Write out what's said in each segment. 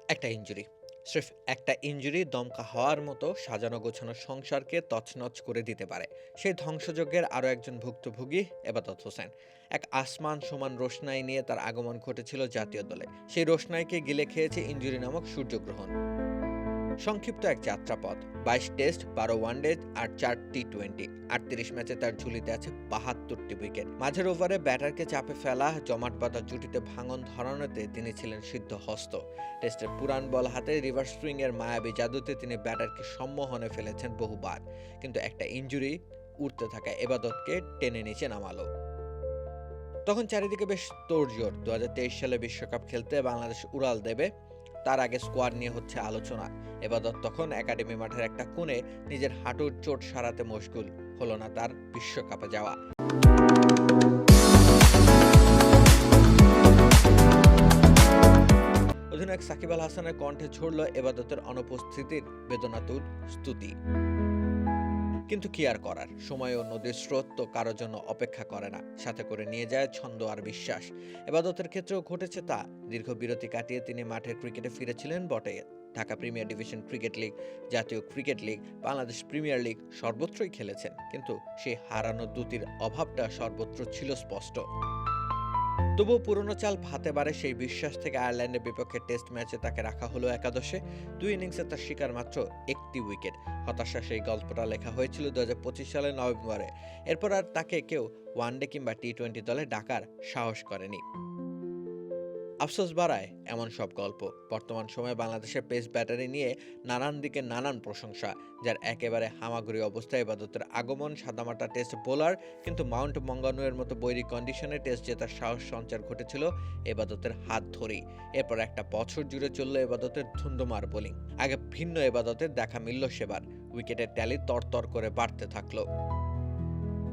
একটা ইনজুরি। স্রেফ একটা ইনজুরি দমকা হওয়ার মতো সাজানো গোছানো সংসারকে তছনছ করে দিতে পারে। সেই ধ্বংসযজ্ঞের আরও একজন ভুক্তভোগী এবাদত হোসেন। এক আসমান সমান রোশনাই নিয়ে তার আগমন ঘটেছিল জাতীয় দলে। সেই রোশনাইকে গিলে খেয়েছে ইনজুরি নামক সূর্যগ্রহণ। সংক্ষিপ্ত এক যাত্রাপথ, ২২ টেস্ট, ১২ ওয়ানডে আর ৪ টি-২০। ৩৮ ম্যাচে তার ঝুলিতে আছে ৭২টি উইকেট। মাঝের ওভারে ব্যাটারকে চাপে ফেলা, জমাট বাঁধা জুটিতে ভাঙন ধরানোতে তিনি ছিলেন সিদ্ধহস্ত। টেস্টের পুরান বল হাতে রিভার্স সুইং এর মায়াবী জাদুতে তিনি ব্যাটারকে সম্মোহনে ফেলেছেন বহুবার। কিন্তু একটা ইনজুরি উড়তে থাকা এবাদতকে টেনে নিচে নামালো। তখন চারিদিকে বেশ তোড়জোড়। ২০২৩ সালে বিশ্বকাপ খেলতে বাংলাদেশ উড়াল দেবে, তার আগে স্কোয়াড নিয়ে হচ্ছে আলোচনা। এবাদত তখন একাডেমি মাঠের একটা কোণে নিজের হাঁটুর চোট সারাতে মশগুল। হলো না তার বিশ্বকাপে যাওয়া। অধিনায়ক সাকিব আল হাসানের কণ্ঠে ঝরল এবাদতের অনুপস্থিতির বেদনাতুর স্তুতি। কিন্তু কি আর করার, সময় ও নদীর স্রোত তো কারোর জন্য অপেক্ষা করে না, সাথে করে নিয়ে যায় ছন্দ আর বিশ্বাস। এবাদতের ক্ষেত্রেও ঘটেছে তা। দীর্ঘ বিরতি কাটিয়ে তিনি মাঠের ক্রিকেটে ফিরেছিলেন বটে। Dhaka premier division cricket league, জাতীয় cricket league, Bangladesh premier league সর্বত্রই খেলেছেন, কিন্তু সেই হারানো দ্যুতির অভাবটা সর্বত্র ছিল স্পষ্ট। তবুও পুরনো চাল ভাতে বাড়ে সেই বিশ্বাস থেকে আয়ারল্যান্ডের বিপক্ষে টেস্ট ম্যাচে তাকে রাখা হলো একাদশে। ২ ইনিংসে তার শিকার মাত্র একটি উইকেট। হতাশা সেই গল্পটা লেখা হয়েছিল ২০২৫ সালের নভেম্বরে। এরপর আর তাকে কেউ ওয়ানডে কিংবা টি-২০ দলে ডাকার সাহস করেনি। আফসোস বাড়ায় এমন সব গল্প। বর্তমান সময়ে বাংলাদেশের পেস ব্যাটারি নিয়ে নানান দিকে নানান প্রশংসা, যার একেবারে হামাগুড়ি অবস্থায় এবাদতের আগমন। সাদামাটা টেস্ট বোলার, কিন্তু মাউন্ট মঙ্গানুয়ের মতো বৈরী কন্ডিশনে টেস্ট জেতার সাহস সঞ্চার ঘটেছিল এবাদতের হাত ধরেই। এরপর একটা বছর জুড়ে চলল এবাদতের ধুন্দুমার বোলিং। আগে ভিন্ন এবাদতের দেখা মিলল সেবার। উইকেটের ট্যালি তরতর করে বাড়তে থাকলো।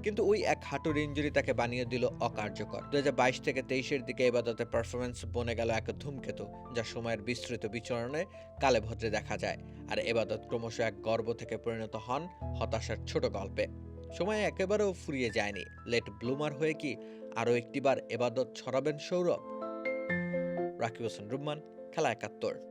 কিন্তু ওই এক হাঁটুর ইনজুরি তাকে বানিয়ে দিল অকার্যকর। ২০২২ থেকে ২৩-এর দিকে এবাদতের পারফরমেন্স বনে গেল এক ধূমকেতু, যা সময়ের বিস্তৃত বিচরণে কালে ভদ্রে দেখা যায়। আর এবাদত ক্রমশ এক গর্ব থেকে পরিণত হন হতাশার ছোট গল্পে। সময় একেবারেও ফুরিয়ে যায়নি। লেট ব্লুমার হয়ে কি আরও একটিবার এবাদত ছড়াবেন সৌরভ? রাকিব হোসেন রুম্মান, খেলা ৭১।